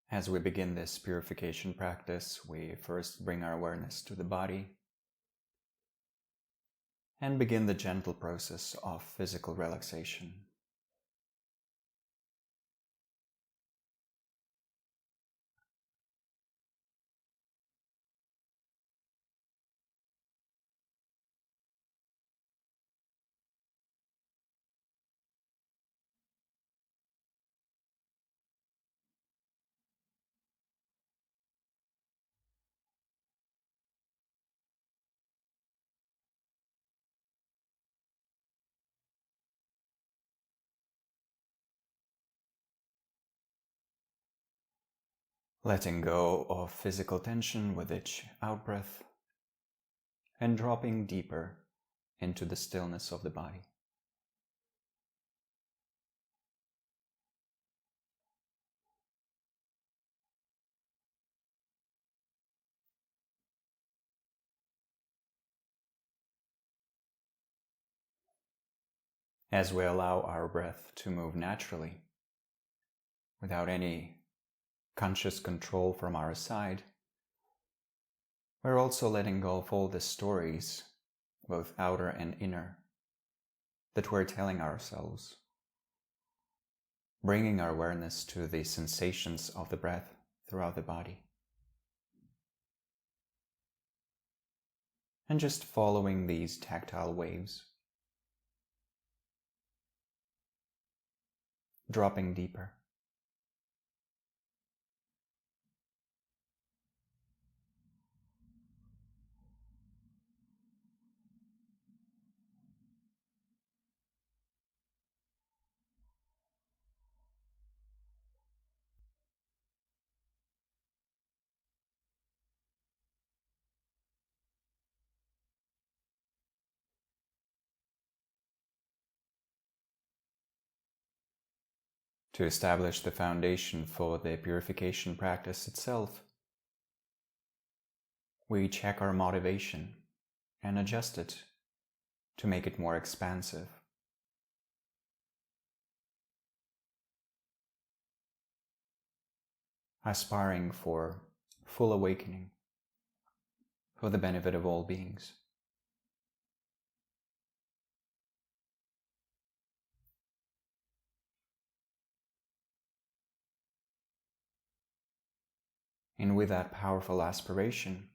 As we begin this purification practice, we first bring our awareness to the body and begin the gentle process of physical relaxation. Letting go of physical tension with each out-breath and dropping deeper into the stillness of the body. As we allow our breath to move naturally, without any conscious control from our side, we're also letting go of all the stories, both outer and inner, that we're telling ourselves, bringing our awareness to the sensations of the breath throughout the body, and just following these tactile waves, dropping deeper. To establish the foundation for the purification practice itself, we check our motivation and adjust it to make it more expansive. Aspiring for full awakening for the benefit of all beings. And with that powerful aspiration,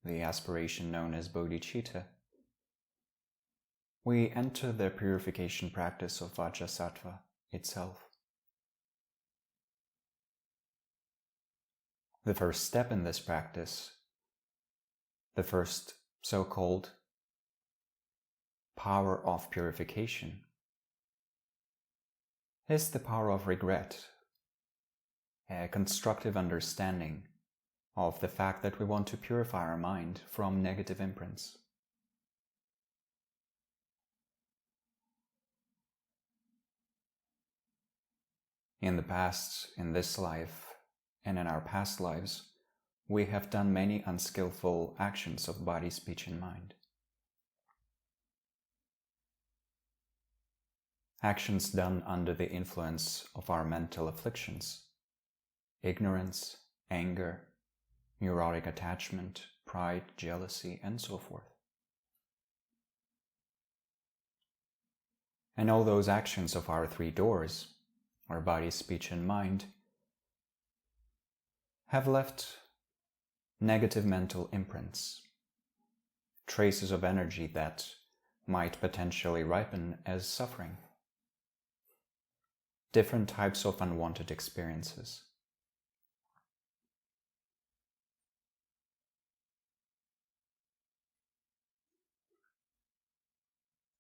the aspiration known as bodhicitta, we enter the purification practice of VAJRASATTVA itself. The first step in this practice, the first so-called power of purification, is the power of regret, a constructive understanding of the fact that we want to purify our mind from negative imprints. In the past, in this life, and in our past lives, we have done many unskillful actions of body, speech, and mind. Actions done under the influence of our mental afflictions, ignorance, anger, neurotic attachment, pride, jealousy, and so forth. And all those actions of our three doors, our body, speech, and mind, have left negative mental imprints, traces of energy that might potentially ripen as suffering, different types of unwanted experiences.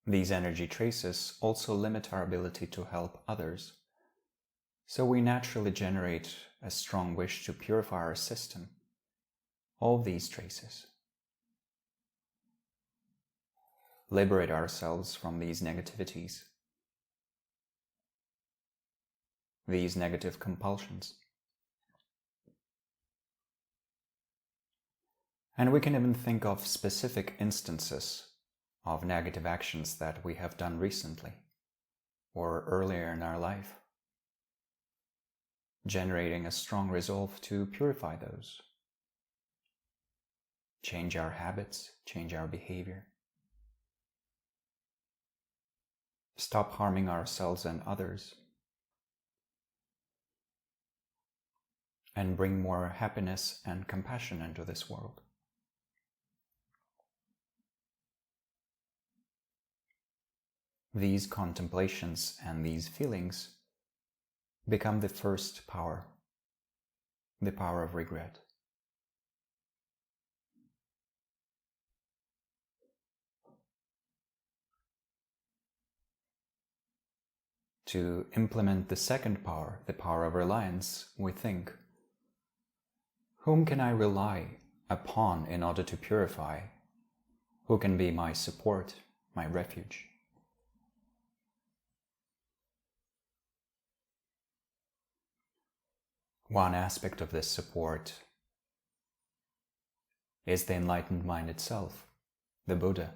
These energy traces also limit our ability to help others, so we naturally generate a strong wish to purify our system of these traces, liberate ourselves from these negativities, these negative compulsions. And we can even think of specific instances of negative actions that we have done recently or earlier in our life. generating a strong resolve to purify those. Change our habits, change our behavior. Stop harming ourselves and others. And bring more happiness and compassion into this world. These contemplations and these feelings become the first power, the power of regret. To implement the second power, the power of reliance, we think, whom can I rely upon in order to purify? Who can be my support, my refuge? One aspect of this support is the enlightened mind itself, the Buddha,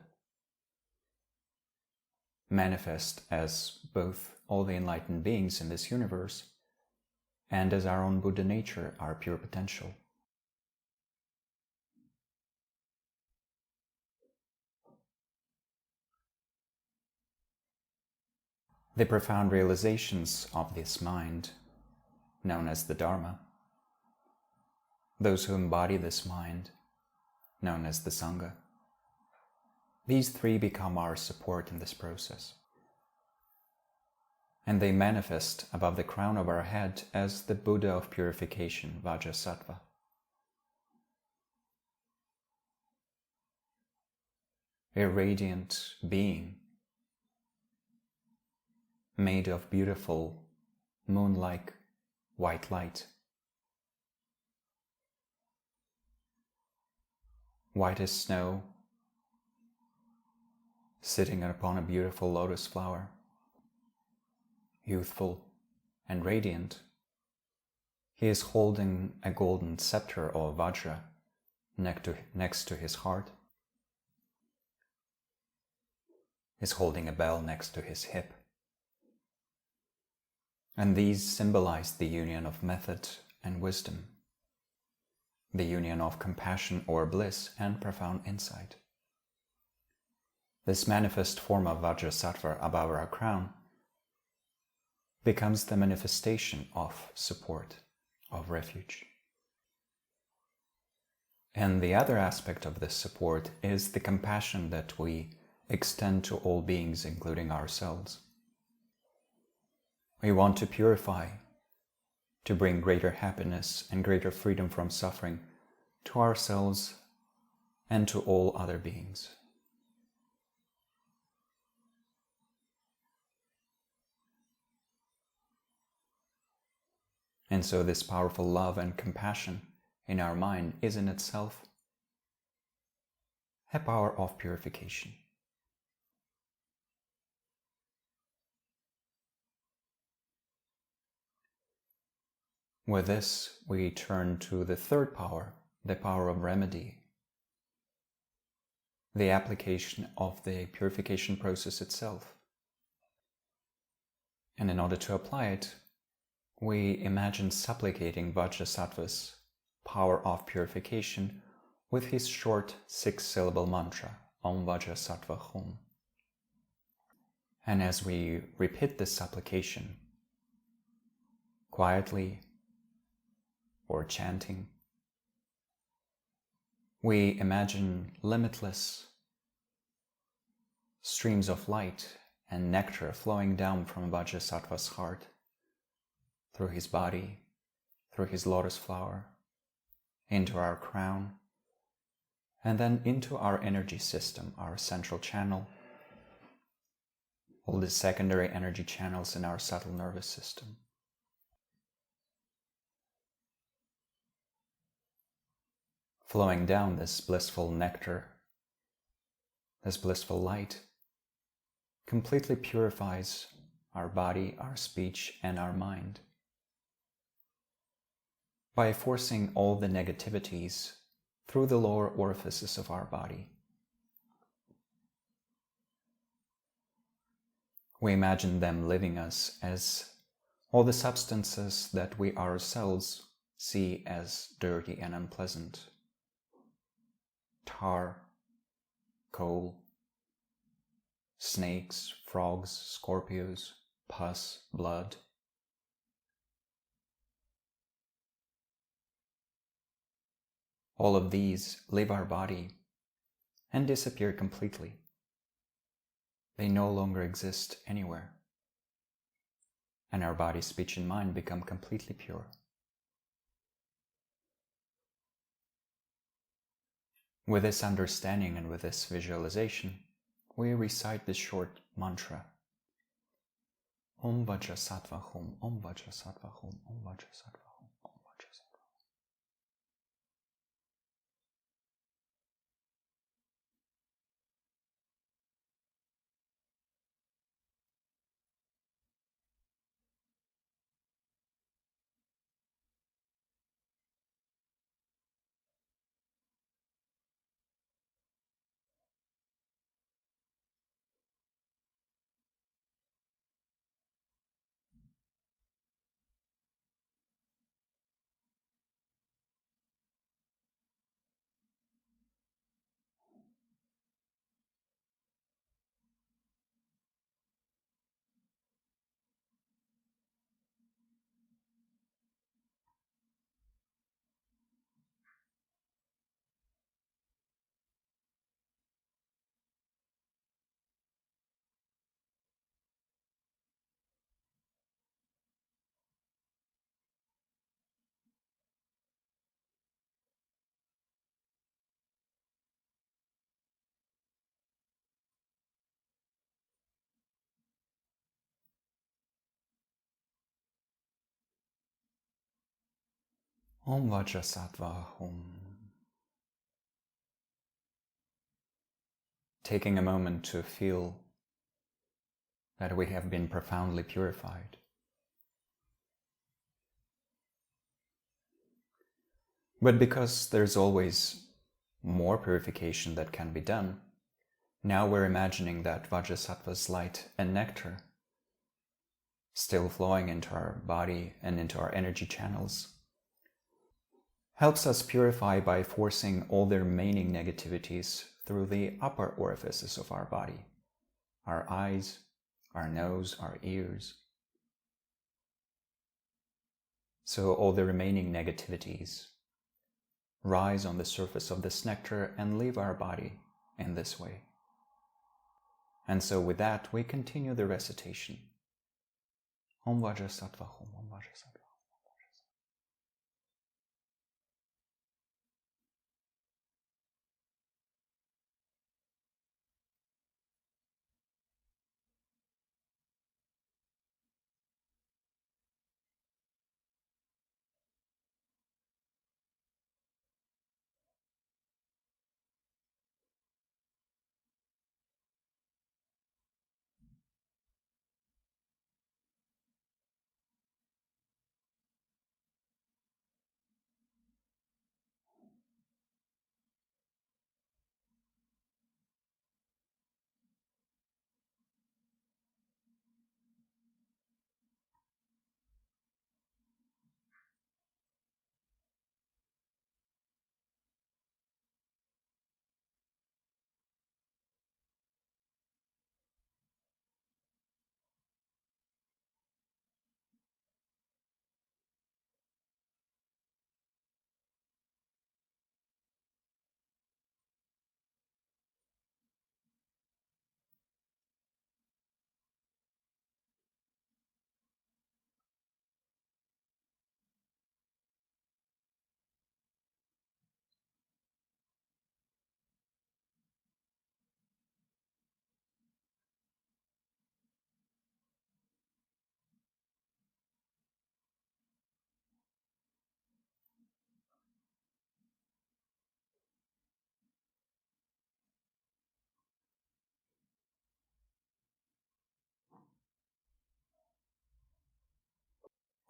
manifest as both all the enlightened beings in this universe and as our own Buddha nature, our pure potential. The profound realizations of this mind, known as the Dharma, those who embody this mind, known as the Sangha, these three become our support in this process. And they manifest above the crown of our head as the Buddha of purification, VAJRASATTVA. A radiant being made of beautiful, moon-like white light. White as snow, sitting upon a beautiful lotus flower, youthful and radiant. He is holding a golden scepter or vajra next to his heart. He is holding a bell next to his hip. And these symbolize the union of method and wisdom, the union of compassion or bliss and profound insight. This manifest form of VAJRASATTVA above our crown becomes the manifestation of support, of refuge. And the other aspect of this support is the compassion that we extend to all beings, including ourselves. We want to purify, to bring greater happiness and greater freedom from suffering to ourselves and to all other beings. And so this powerful love and compassion in our mind is in itself a power of purification. With this, we turn to the third power, the power of remedy, the application of the purification process itself. And in order to apply it, we imagine supplicating Vajrasattva's power of purification with his short 6-syllable mantra, VAJRASATTVA HUM. And as we repeat this supplication, quietly or chanting, we imagine limitless streams of light and nectar flowing down from Vajrasattva's heart, through his body, through his lotus flower, into our crown, and then into our energy system, our central channel, all the secondary energy channels in our subtle nervous system. Flowing down this blissful nectar, this blissful light, completely purifies our body, our speech, and our mind by forcing all the negativities through the lower orifices of our body. We imagine them leaving us as all the substances that we ourselves see as dirty and unpleasant. Tar, coal, snakes, frogs, scorpios, pus, blood. All of these leave our body and disappear completely. They no longer exist anywhere. And our body, speech, and mind become completely pure. With this understanding and with this visualization, we recite this short mantra. VAJRASATTVA HUM, VAJRASATTVA HUM, VAJRASATTVA HUM, VAJRASATTVA VAJRASATTVA HUM. Taking a moment to feel that we have been profoundly purified. But because there's always more purification that can be done, now we're imagining that Vajrasattva's light and nectar still flowing into our body and into our energy channels helps us purify by forcing all the remaining negativities through the upper orifices of our body, our eyes, our nose, our ears. So all the remaining negativities rise on the surface of this nectar and leave our body in this way. And so with that, we continue the recitation. VAJRASATTVA HUM, VAJRASATTVA.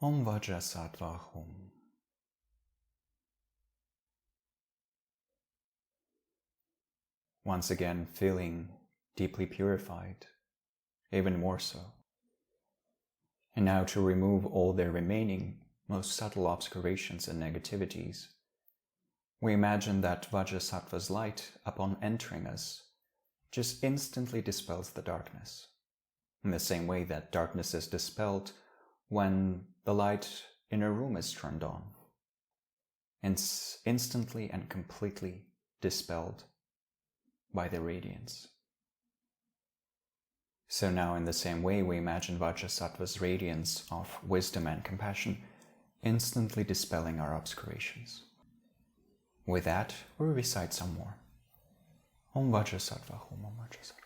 VAJRASATTVA HUM. Once again, feeling deeply purified, even more so. And now to remove all their remaining, most subtle obscurations and negativities, we imagine that Vajrasattva's light, upon entering us, just instantly dispels the darkness, in the same way that darkness is dispelled when the light in a room is turned on. It's instantly and completely dispelled by the radiance. So now in the same way we imagine Vajrasattva's radiance of wisdom and compassion instantly dispelling our obscurations. With that, we recite some more. Om VAJRASATTVA HUM, Om VAJRASATTVA.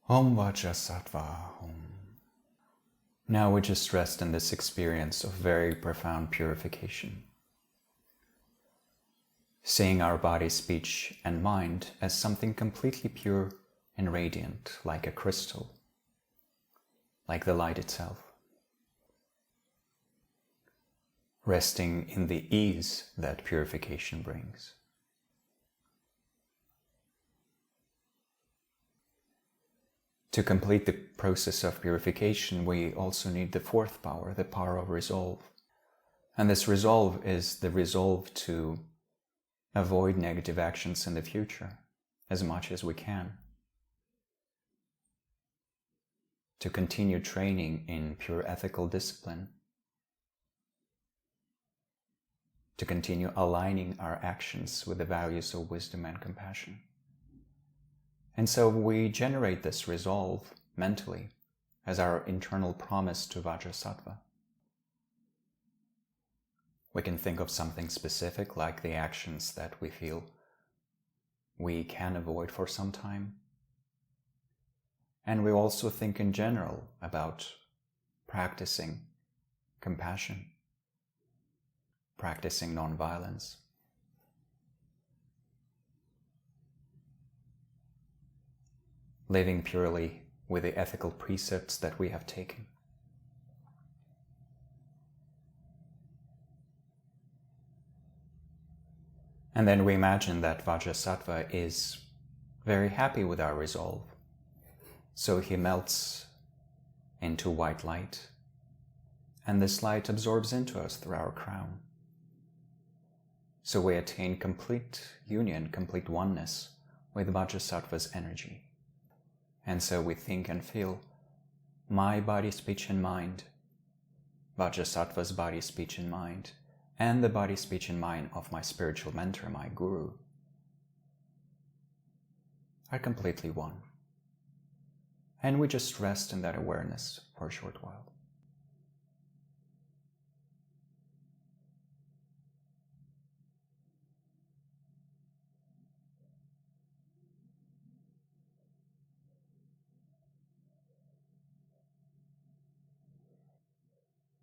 Om VAJRASATTVA HUM. Now we just rest in this experience of very profound purification, seeing our body, speech, and mind as something completely pure and radiant, like a crystal, like the light itself. Resting in the ease that purification brings. To complete the process of purification, we also need the fourth power, the power of resolve. And this resolve is the resolve to avoid negative actions in the future as much as we can. To continue training in pure ethical discipline. To continue aligning our actions with the values of wisdom and compassion. And so we generate this resolve mentally as our internal promise to Vajrasattva. We can think of something specific, like the actions that we feel we can avoid for some time. And we also think in general about practicing compassion, practicing non-violence. Living purely with the ethical precepts that we have taken. And then we imagine that Vajrasattva is very happy with our resolve. So he melts into white light, and this light absorbs into us through our crown. So we attain complete union, complete oneness with Vajrasattva's energy. And so we think and feel, my body, speech, and mind, Vajrasattva's body, speech, and mind, and the body, speech, and mind of my spiritual mentor, my guru, are completely one. And we just rest in that awareness for a short while.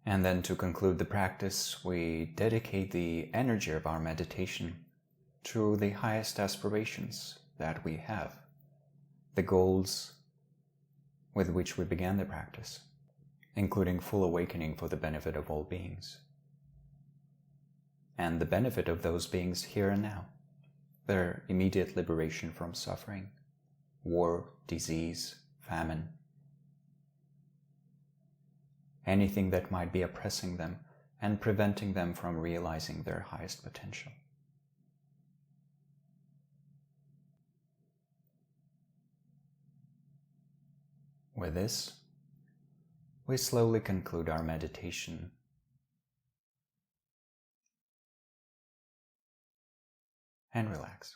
And then to conclude the practice, we dedicate the energy of our meditation to the highest aspirations that we have, the goals with which we began the practice, including full awakening for the benefit of all beings. And the benefit of those beings here and now, their immediate liberation from suffering, war, disease, famine, anything that might be oppressing them and preventing them from realizing their highest potential. With this, we slowly conclude our meditation. And relax.